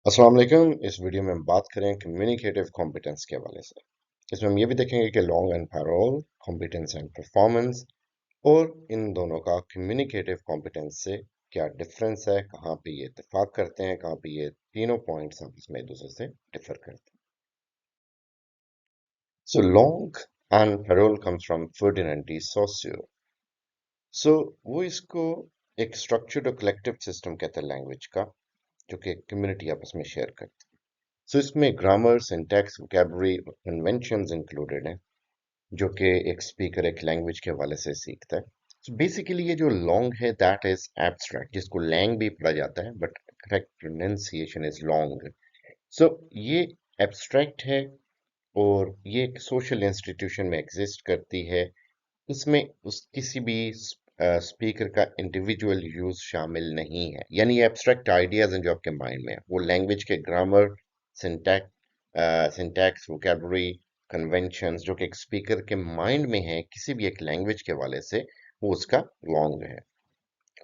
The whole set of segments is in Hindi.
अस्सलाम वालेकुम। इस वीडियो में हम बात करें कम्युनिकेटिव कॉम्पिटेंस के हवाले से। इसमें हम ये भी देखेंगे कि langue and parole, competence and performance और इन दोनों का कम्युनिकेटिव कॉम्पिटेंस से क्या डिफरेंस है, कहाँ पे ये इत्तेफाक करते हैं, कहाँ पे ये तीनों पॉइंट्स आपस में एक दूसरे से डिफर करते हैं। So langue and parole comes from Ferdinand de Saussure. So वो इसको एक स्ट्रक्चर्ड और कलेक्टिव सिस्टम कहते हैं लैंग्वेज का, जो कि कम्युनिटी आपस में शेयर करती है। सो इसमें ग्रामर, सिंटैक्स, वोकैबुलरी और कन्वेंशंस इंक्लूडेड हैं, जो कि एक स्पीकर एक लैंग्वेज के हवाले से सीखता है। सो बेसिकली ये जो लॉन्ग है दैट इज एब्स्ट्रैक्ट, जिसको लैंग भी पढ़ा जाता है but correct pronunciation is langue. So ये एब्स्ट्रैक्ट है और ये एक सोशल इंस्टीट्यूशन में एग्जिस्ट करती है। इसमें उस किसी भी स्पीकर का इंडिविजुअल यूज शामिल नहीं है, यानी एब्स्ट्रैक्ट आइडियाज हैं जो आपके माइंड में है, वो लैंग्वेज के ग्रामर, सिंटैक्स, वोकैबुलरी, कन्वेंशंस जो कि एक स्पीकर के माइंड में है किसी भी एक लैंग्वेज के वाले से, वो उसका लॉन्ग है।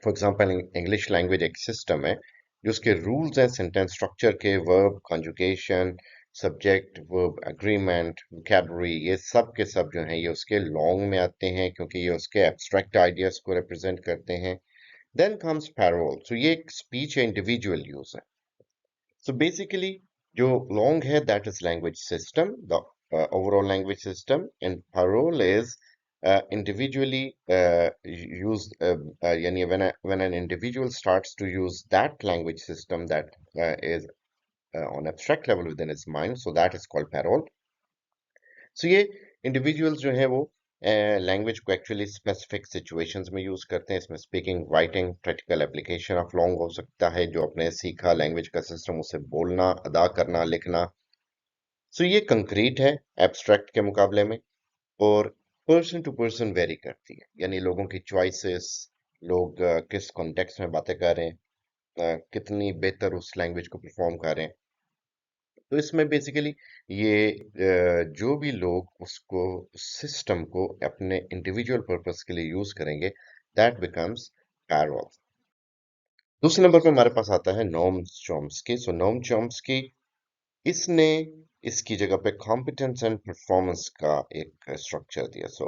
फॉर एग्जांपल इंग्लिश लैंग्वेज एक सिस्टम है जो उसके रूल्स हैं सेंटेंस स्ट्रक्चर के, verb conjugation, subject verb agreement, vocabulary, ये सब के सब जो हैं ये उसके लॉन्ग में आते हैं क्योंकि ये उसके एब्स्ट्रैक्ट आइडियाज को रिप्रेजेंट करते हैं। देन कम्स पैरोल, सो ये एक स्पीच है, इंडिविजुअल यूज है। सो बेसिकली जो लॉन्ग है that is language system, the overall language system, and parole is individually used, yani when an individual starts to use that language system that is on abstract level within his mind, so that is called parole. So ये individuals जो है वो लैंग्वेज को एक्चुअली स्पेसिफिक सिचुएशंस में यूज करते हैं। इसमें speaking, writing, practical application of long हो सकता है, जो अपने सीखा लैंग्वेज का सिस्टम उसे बोलना, अदा करना, लिखना। सो ये कंक्रीट है एब्स्ट्रैक्ट के मुकाबले में, और पर्सन टू पर्सन वेरी करती है, यानी लोगों की चॉइसेस, लोग किस कॉन्टेक्स्ट में बातें कर रहे हैं, कितनी बेहतर उस लैंग्वेज को परफॉर्म कर रहे हैं। तो इसमें बेसिकली ये जो भी लोग उसको, सिस्टम को अपने इंडिविजुअल पर्पस के लिए यूज करेंगे, दैट बिकम्स पैरोल। दूसरे नंबर पर हमारे पास आता है नोम चॉम्स्की। सो नोम चॉम्स्की, इसने इसकी जगह पे कॉम्पिटेंस एंड परफॉर्मेंस का एक स्ट्रक्चर दिया। सो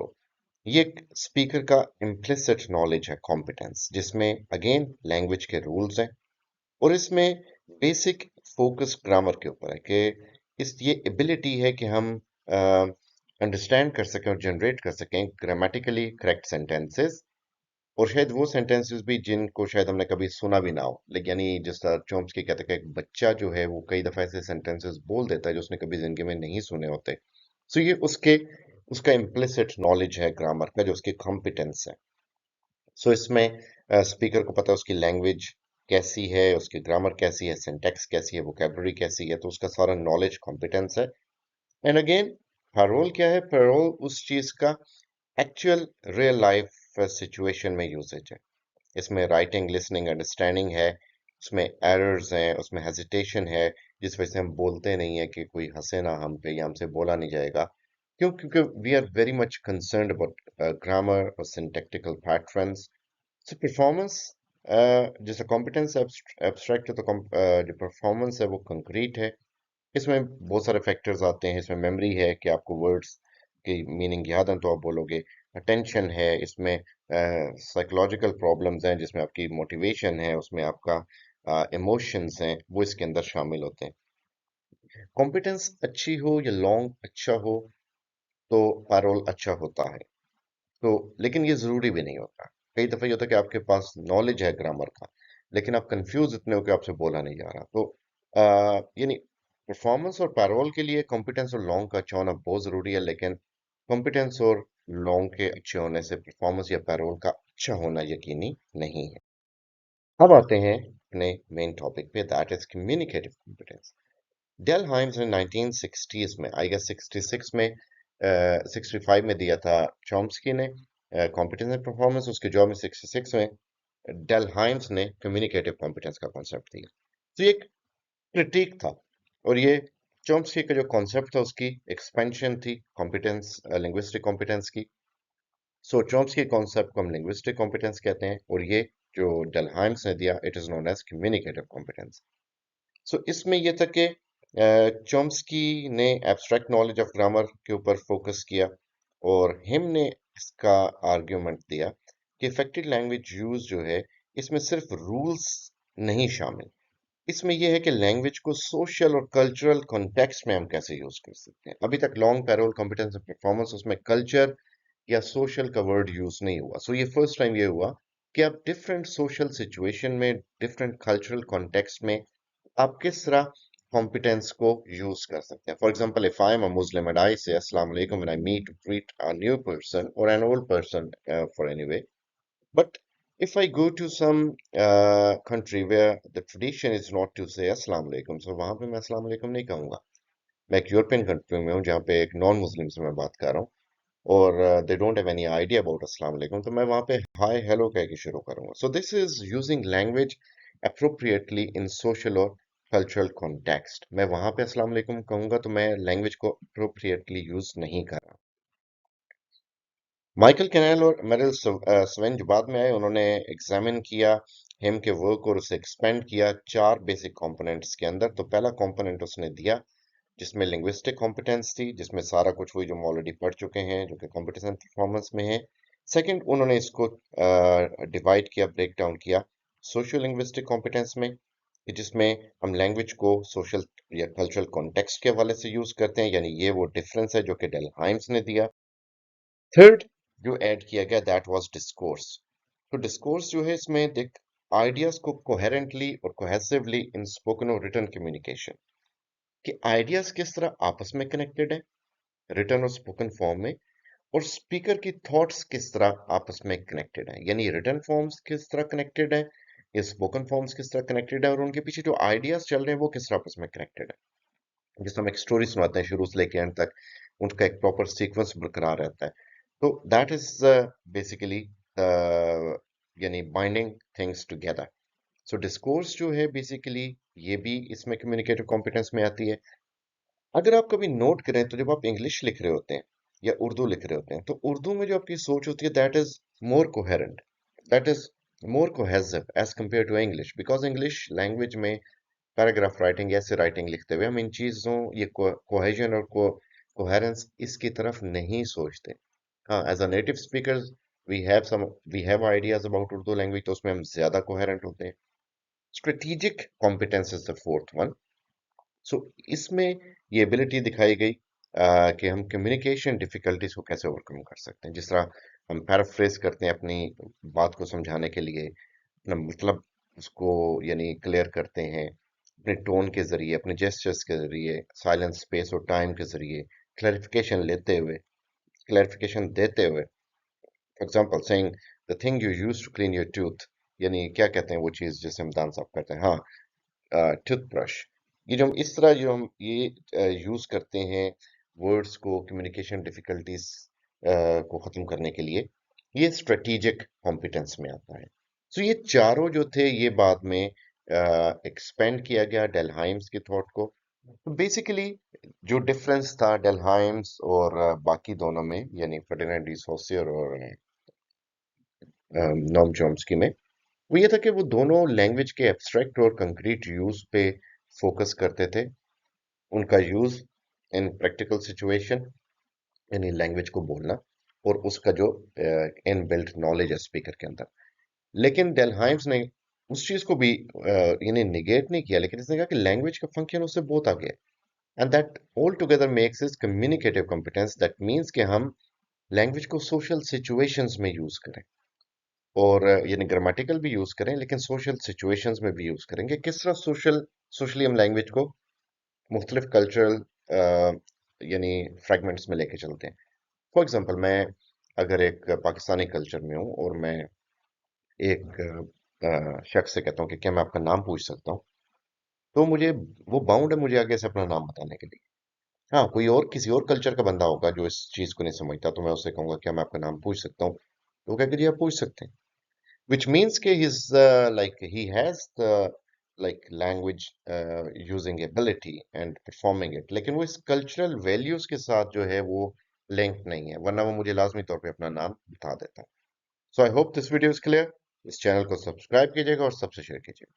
ये एक स्पीकर का इम्प्लिसिट नॉलेज है कॉम्पिटेंस, जिसमें अगेन लैंग्वेज के रूल्स हैं, और इसमें बेसिक फोकस ग्रामर के ऊपर है कि इस ये एबिलिटी है कि हम अंडरस्टैंड कर सकें और जनरेट कर सकें ग्रामेटिकली करेक्ट सेंटेंसेस, और शायद वो सेंटेंसेस भी जिनको शायद हमने कभी सुना भी ना हो, लेकिन यानी जिस तरह चॉम्स्की कहते हैं कि एक बच्चा जो है वो कई दफा ऐसे सेंटेंसेस बोल देता है जो उसने कभी जिंदगी में नहीं सुने होते। सो ये उसके उसका इम्प्लिसिट नॉलेज है ग्रामर का, जो उसकी कॉम्पिटेंस है। सो इसमें स्पीकर को पता है उसकी लैंग्वेज कैसी है, उसकी ग्रामर कैसी है, सिंटैक्स कैसी है, वोकैबुलरी कैसी है, तो उसका सारा नॉलेज कॉम्पिटेंस है। एंड अगेन पैरोल क्या है? पैरोल उस चीज का एक्चुअल रियल लाइफ सिचुएशन में यूसेज है। इसमें राइटिंग, लिसनिंग, अंडरस्टैंडिंग है, उसमें एरर्स हैं, उसमें हेजिटेशन है, जिस वजह से हम बोलते नहीं है कि कोई हंसे ना हम पे या हमसे बोला नहीं जाएगा। क्यों? क्योंकि we are very much concerned about grammar और सिंटैक्टिकल पैटर्न्स। So परफॉर्मेंस, जैसे कॉम्पिटेंस एब्स्ट्रैक्ट है, तो जो परफॉर्मेंस है वो कंक्रीट है। इसमें बहुत सारे फैक्टर्स आते हैं। इसमें मेमोरी है कि आपको वर्ड्स की मीनिंग याद है तो आप बोलोगे। अटेंशन है, इसमें साइकोलॉजिकल प्रॉब्लम्स हैं, जिसमें आपकी मोटिवेशन है, उसमें आपका इमोशंस हैं, वो इसके अंदर शामिल होते हैं। कॉम्पिटेंस अच्छी हो या लॉन्ग अच्छा हो, तो पैरोल अच्छा होता है। तो लेकिन ये जरूरी भी नहीं होता। कई दफा ये होता है कि आपके पास नॉलेज है ग्रामर का, लेकिन आप कंफ्यूज इतने हो कि आपसे बोला नहीं जा रहा। तो यानी परफॉर्मेंस और पैरोल के लिए कॉम्पिटेंस और लॉन्ग का अच्छा होना बहुत जरूरी है, लेकिन कॉम्पिटेंस और लॉन्ग के अच्छे होने से परफॉर्मेंस या पैरोल का अच्छा होना यकीनी नहीं है। अब आते हैं अपने मेन टॉपिक पे, that is communicative competence. Dell Hymes ने 1960s में, आई गेस 66 में, 65 में दिया था चॉम्स्की ने कॉम्पिटेंस एंड परफॉर्मेंस। उसके जॉब में 66 में डेल हाइम्स ने कम्युनिकेटिव कॉम्पिटेंस का कॉन्सेप्ट दिया। तो ये एक क्रिटिक था, और ये चॉम्स्की का जो कॉन्सेप्ट था उसकी एक्सपेंशन थी कॉम्पिटेंस, लिंग्विस्टिक कॉम्पिटेंस की। सो चॉम्स्की कॉन्सेप्ट को हम लिंग्विस्टिक कॉम्पिटेंस कहते हैं, और ये जो डेल हाइम्स ने दिया, it is known as communicative competence. So इसमें यह था कि चॉम्स्की ने एब्स्ट्रैक्ट नॉलेज ऑफ ग्रामर के ऊपर फोकस किया और हिम ने इसका आर्ग्यूमेंट दिया कि इफेक्टिव लैंग्वेज यूज जो है इसमें सिर्फ रूल्स नहीं शामिल, इसमें यह है कि लैंग्वेज को सोशल और कल्चरल कॉन्टेक्स्ट में हम कैसे यूज कर सकते हैं। अभी तक लॉन्ग पैरोल कॉम्पिटेंस परफॉर्मेंस उसमें कल्चर या सोशल का वर्ड यूज नहीं हुआ। सो ये फर्स्ट टाइम ये हुआ कि आप डिफरेंट सोशल सिचुएशन में, डिफरेंट कल्चरल कॉन्टेक्स्ट में आप किस तरह कॉम्पिटेंस को यूज कर सकते हैं। For example, if I am a Muslim and I say अस्सलाम वालेकुम when I meet to greet a new person और an old person for any, but if I go to some country where the tradition is not to say अस्सलाम वालेकुम, so वहां पे मैं अस्सलाम वालेकुम नहीं कहूंगा। मैं एक यूरोपियन कंट्री में हूँ जहाँ पे एक नॉन मुस्लिम से मैं बात कर रहा हूँ और they don't have any idea about अस्सलाम वालेकुम, तो मैं वहां पे हाय हेलो कह के शुरू करूंगा। So this is using language appropriately in social और कल्चरल कॉन्टेक्स्ट। मैं वहां पे अस्सलाम वालेकुम कहूंगा तो मैं लैंग्वेज को अप्रोप्रिएटली यूज नहीं कर रहा। माइकल कैनेल और मेरिल स्वेन जो बाद में आए, उन्होंने एग्जामिन किया हिम के वर्क और उसे एक्सपेंड किया चार बेसिक कंपोनेंट्स के अंदर। तो पहला कंपोनेंट उसने दिया जिसमें लिंग्विस्टिक कॉम्पिटेंस थी, जिसमें सारा कुछ वही जो हम ऑलरेडी पढ़ चुके हैं, जो कि कॉम्पिटेंस एंड परफॉर्मेंस में है। सेकंड, उन्होंने इसको डिवाइड किया, ब्रेक डाउन किया सोशल लिंग्विस्टिक कॉम्पिटेंस में, कि जिसमें हम लैंग्वेज को सोशल या कल्चरल कॉन्टेक्स्ट के हवाले से यूज करते हैं, यानी ये वो डिफरेंस है जो कि डेल हाइम्स ने दिया। थर्ड जो ऐड किया गया दैट वाज डिस्कोर्स। तो डिस्कोर्स जो है इसमें देख आइडियाज को कोहेरेंटली और कोहेसिवली इन स्पोकन और रिटन कम्युनिकेशन, कि आइडियाज किस तरह आपस में कनेक्टेड है रिटन और स्पोकन फॉर्म में, और स्पीकर की थॉट्स किस तरह आपस में कनेक्टेड है, यानी रिटन फॉर्म्स किस तरह कनेक्टेड है या स्पोकन फॉर्म्स किस तरह कनेक्टेड है, और उनके पीछे जो आइडियाज चल रहे हैं वो किस तरह आपस में कनेक्टेड है। जिस हम एक स्टोरी सुनाते हैं शुरू से लेकर एंड तक, उनका एक प्रॉपर सीक्वेंस बरकरार रहता है। तो दैट इज बेसिकली यानी बाइंडिंग थिंग्स टुगेदर। सो डिस्कोर्स जो है बेसिकली ये भी इसमें कम्युनिकेटिव कॉम्पिटेंस में आती है। अगर आप कभी नोट करें तो जब आप इंग्लिश लिख रहे होते हैं या उर्दू लिख रहे होते हैं, तो उर्दू में जो आपकी सोच होती है that is more coherent, that is more cohesive as compare to English, because English language में पैराग्राफ राइटिंग या ऐसे राइटिंग लिखते हुए हम इन चीजों, ये कोहेजन और कोहेरेंस इसकी तरफ नहीं सोचते। हाँ, as a native speaker we have some we have ideas about Urdu language, तो उसमें हम ज्यादा कोहेरेंट होते हैं। Strategic competence is the fourth one. So इसमें ये एबिलिटी दिखाई गई कि हम कम्युनिकेशन डिफिकल्टीज को कैसे ओवरकम कर सकते हैं। जिस तरह हम पैराफ्रेज करते हैं अपनी बात को समझाने के लिए, अपना मतलब उसको यानी क्लियर करते हैं अपने टोन के जरिए, अपने जेस्चर्स के जरिए, साइलेंस, स्पेस और टाइम के जरिए, क्लैरिफिकेशन देते हुए। For example saying the thing you use to clean your tooth, यानी क्या कहते हैं वो चीज जिससे हम दांत साफ करते हैं, हाँ, टूथब्रश। ये जो हम इस तरह जो हम ये यूज करते हैं वर्ड्स को कम्युनिकेशन डिफिकल्टीज को खत्म करने के लिए, ये स्ट्रेटेजिक कॉम्पिटेंस में आता है। सो ये चारों जो थे ये बाद में एक्सपेंड किया गया डेलहाइम्स की थॉट को। तो बेसिकली जो डिफरेंस था डेलहाइम्स और बाकी दोनों में, यानी फर्डिनेंड डी सोसियर और नोम चॉम्स्की में, वो ये था कि वो दोनों लैंग्वेज के एब्स्ट्रैक्ट और कंक्रीट यूज पे फोकस करते थे। उनका यूज इन प्रैक्टिकल सिचुएशन, यानी लैंग्वेज को बोलना, और उसका जो इन बिल्ट नॉलेज है स्पीकर के अंदर। लेकिन डेलहाइम्स ने उस चीज को भी यानी निगेट नहीं किया, लेकिन इसने कहा कि लैंग्वेज का फंक्शन उससे बहुत आगे है, and that all together makes is communicative competence. That means कि हम लैंग्वेज को सोशल सिचुएशंस में यूज करें, और यानी ग्रामेटिकल भी यूज करें लेकिन सोशल सिचुएशंस में भी यूज करेंगे। किस तरह सोशली हम लैंग्वेज को मुख्तलिफ कल्चरल यानी फ्रेगमेंट्स में लेके चलते हैं। फॉर एग्जांपल, मैं अगर एक पाकिस्तानी कल्चर में हूँ और मैं एक शख्स से कहता हूँ कि क्या मैं आपका नाम पूछ सकता हूँ, तो मुझे वो बाउंड है मुझे आगे से अपना नाम बताने के लिए। हाँ, कोई और किसी और कल्चर का बंदा होगा जो इस चीज को नहीं समझता, तो मैं उससे कहूंगा क्या मैं आपका नाम पूछ सकता हूँ, तो वो कहेगा जी आप पूछ सकते हैं। Which means कि he's like he has the like language using ability and performing it, लेकिन वो इस कल्चरल वैल्यूज के साथ जो है वो लिंक नहीं है, वरना वो मुझे लाजमी तौर पे अपना नाम बता देता। So I hope this video is clear. इस चैनल को सब्सक्राइब कीजिएगा और सबसे शेयर कीजिएगा।